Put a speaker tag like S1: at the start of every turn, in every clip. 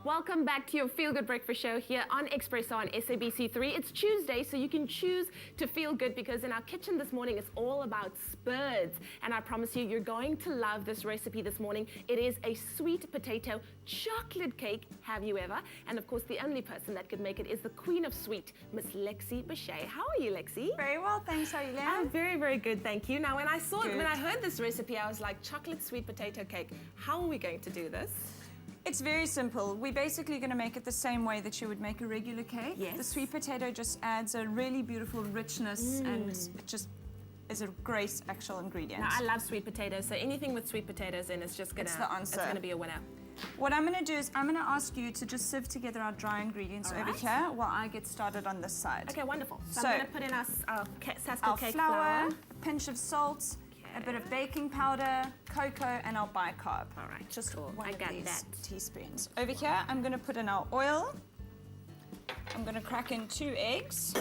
S1: Welcome back to your Feel Good Breakfast Show here on Expresso on SABC3. It's Tuesday, so you can choose to feel good because in our kitchen this morning it's all about spurs. And I promise you, you're going to love this recipe this morning. It is a sweet potato chocolate cake. Have you ever? And of course, the only person that could make it is the queen of sweet, Miss Lexi Bechet. How are you, Lexi?
S2: Very well, thanks. How are you, leigh-anne?
S1: I'm very, very good, thank you. Now, when I heard this recipe, I was like, chocolate sweet potato cake. How are we going to do this?
S2: It's very simple. We're basically going to make it the same way that you would make a regular cake.
S1: Yes.
S2: The sweet potato just adds a really beautiful richness and it just is a great actual ingredient.
S1: Now, I love sweet potatoes, so anything with sweet potatoes in is just gonna,
S2: it's the answer.
S1: It's gonna be a winner.
S2: What I'm going to do is I'm going to ask you to just sieve together our dry ingredients over here while I get started on this side.
S1: Okay, wonderful. So I'm going to put in our Sasko cake
S2: flour, a pinch of salt, a bit of baking powder, cocoa, and our bicarb.
S1: All right,
S2: just
S1: cool.
S2: one
S1: I
S2: of
S1: got
S2: these
S1: that.
S2: teaspoons. Over here, I'm going to put in our oil. I'm going to crack in 2 eggs.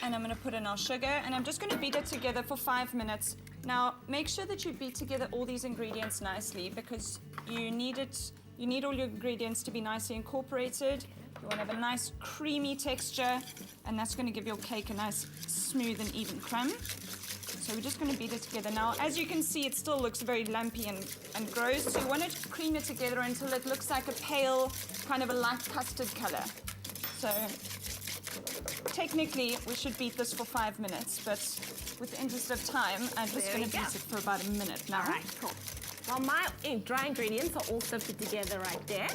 S2: And I'm going to put in our sugar, and I'm just going to beat it together for 5 minutes. Now, make sure that you beat together all these ingredients nicely because you need all your ingredients to be nicely incorporated. You want to have a nice creamy texture, and that's going to give your cake a nice smooth and even crumb. So we're just going to beat it together. Now, as you can see, it still looks very lumpy and gross, so you want to cream it together until it looks like a pale, kind of a light custard color. So technically, we should beat this for 5 minutes, but with the interest of time, I'm just going to beat it for about a minute now.
S1: All right, cool. Well, my dry ingredients are all sifted together right there.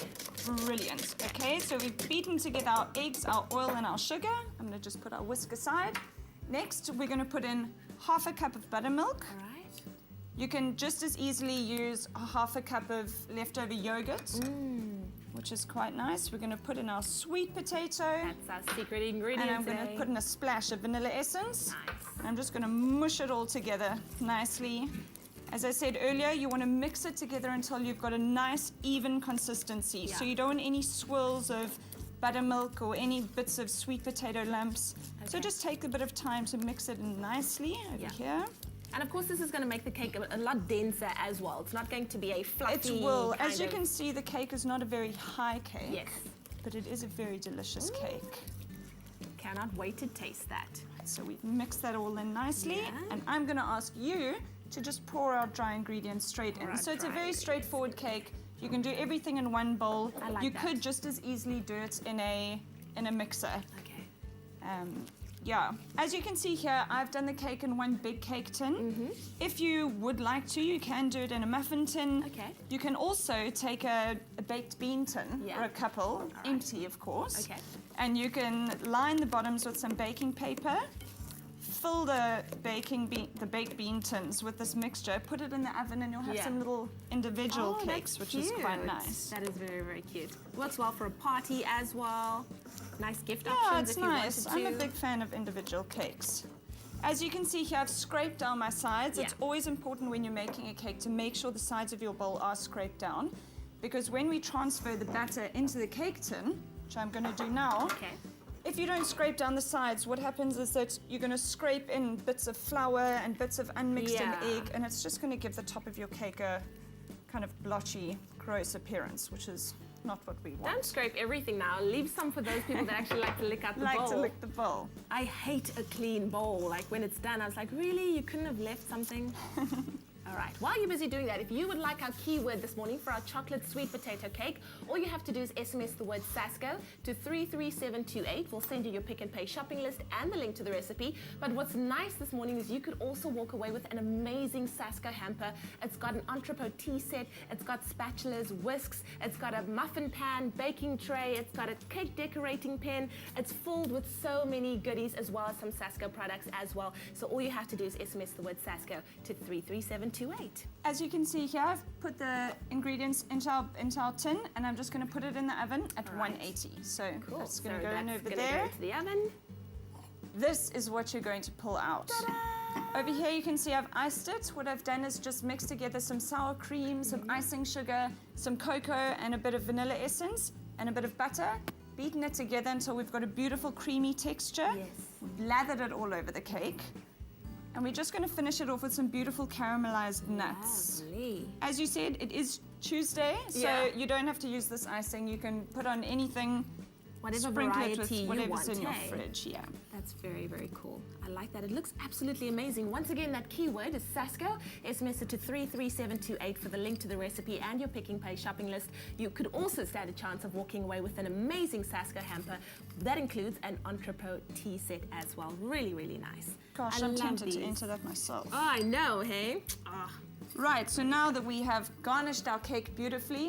S2: Brilliant. Okay, so we've beaten together our eggs, our oil, and our sugar. I'm going to just put our whisk aside. Next, we're going to put in half a cup of buttermilk.
S1: All right.
S2: You can just as easily use half a cup of leftover yogurt, which is quite nice. We're going to put in our sweet potato.
S1: That's our secret ingredient.
S2: And I'm going to put in a splash of vanilla essence.
S1: Nice.
S2: And I'm just going to mush it all together nicely. As I said earlier, you want to mix it together until you've got a nice, even consistency.
S1: Yeah.
S2: So you don't want any swirls of buttermilk or any bits of sweet potato lumps. Okay. So just take a bit of time to mix it in nicely over here.
S1: And of course, this is going to make the cake a lot denser as well. It's not going to be a fluffy.
S2: It will. As you can see, the cake is not a very high cake.
S1: Yes.
S2: But it is a very delicious cake.
S1: Cannot wait to taste that.
S2: So we've mixed that all in nicely. And I'm going to ask you to just pour our dry ingredients straight in. So it's a very straightforward cake. You can do everything in one bowl.
S1: I like
S2: you
S1: that.
S2: could just as easily do it in a mixer.
S1: Okay.
S2: Yeah, as you can see here, I've done the cake in one big cake tin. If you would like to, you can do it in a muffin tin.
S1: Okay.
S2: You can also take a baked bean tin, or a couple, empty of course.
S1: Okay.
S2: And you can line the bottoms with some baking paper, fill the baked bean tins with this mixture, put it in the oven, and you'll have some little individual cakes, which is quite nice.
S1: That is very, very cute. Works well for a party as well. Nice gift
S2: Yeah,
S1: options
S2: it's
S1: if you
S2: nice.
S1: wanted to.
S2: I'm a big fan of individual cakes. As you can see here, I've scraped down my sides. It's always important when you're making a cake to make sure the sides of your bowl are scraped down, because when we transfer the batter into the cake tin, which I'm going to do now, if you don't scrape down the sides, what happens is that you're going to scrape in bits of flour and bits of unmixed in egg, and it's just going to give the top of your cake a kind of blotchy, gross appearance, which is not what we want.
S1: Don't scrape everything now. Leave some for those people that actually like to lick out the bowl.
S2: Like to lick the bowl.
S1: I hate a clean bowl. Like when it's done, I was like, really? You couldn't have left something? All right, while you're busy doing that, if you would like our keyword this morning for our chocolate sweet potato cake, all you have to do is SMS the word Sasko to 33728. We'll send you your pick and pay shopping list and the link to the recipe. But what's nice this morning is you could also walk away with an amazing Sasko hamper. It's got an entrepot tea set, it's got spatulas, whisks, it's got a muffin pan, baking tray, it's got a cake decorating pen. It's filled with so many goodies as well as some Sasko products as well. So all you have to do is SMS the word Sasko to 33728.
S2: As you can see here, I've put the ingredients into our tin, and I'm just going to put it in the oven at 180. So that's going to go in over there.
S1: Go into the oven.
S2: This is what you're going to pull out. Over here you can see I've iced it. What I've done is just mixed together some sour cream, some icing sugar, some cocoa, and a bit of vanilla essence, and a bit of butter. Beaten it together until we've got a beautiful creamy texture.
S1: Yes.
S2: We've lathered it all over the cake. And we're just going to finish it off with some beautiful caramelized nuts.
S1: Lovely.
S2: As you said, it is Tuesday, so
S1: Yeah.
S2: you don't have to use this icing. You can put on anything,
S1: Whatever
S2: sprinkle it with
S1: variety you
S2: whatever's
S1: want,
S2: in your
S1: hey?
S2: fridge. Yeah.
S1: That's very, very cool. I like that. It looks absolutely amazing. Once again, that keyword is Sasko. SMS it to 33728 for the link to the recipe and your Pick n Pay shopping list. You could also stand a chance of walking away with an amazing Sasko hamper. That includes an entrepot tea set as well. Really, really nice.
S2: Gosh,
S1: I
S2: I'm
S1: love
S2: tempted to
S1: these.
S2: enter that myself.
S1: Oh, I know, hey? Ah.
S2: Right, so now that we have garnished our cake beautifully,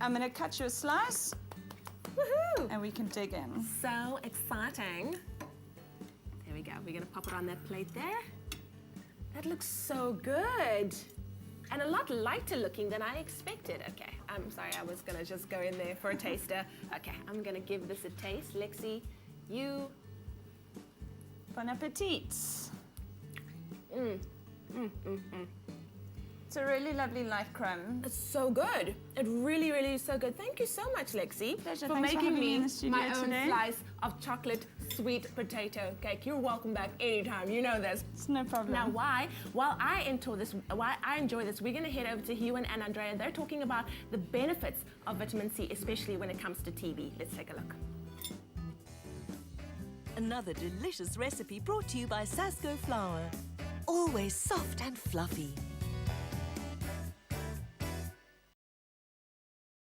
S2: I'm going to cut you a slice
S1: Woohoo!
S2: and we can dig in.
S1: So exciting. There we go. We're going to pop it on that plate there. That looks so good. And a lot lighter looking than I expected. Okay, I'm sorry, I was going to just go in there for a taster. Okay, I'm going to give this a taste. Lexi, you...
S2: Bon appetit. It's a really lovely light crumb.
S1: It's so good. It really, really is so good. Thank you so much, Lexi,
S2: Pleasure.
S1: for
S2: Thanks for
S1: making
S2: having me in
S1: me
S2: the studio
S1: my own
S2: today.
S1: slice of chocolate sweet potato cake. You're welcome back anytime. You know this.
S2: It's no problem.
S1: Now, while I enjoy this, we're going to head over to Hugh and Andrea. They're talking about the benefits of vitamin C, especially when it comes to TB. Let's take a look.
S3: Another delicious recipe brought to you by Sasko flour. Always soft and fluffy.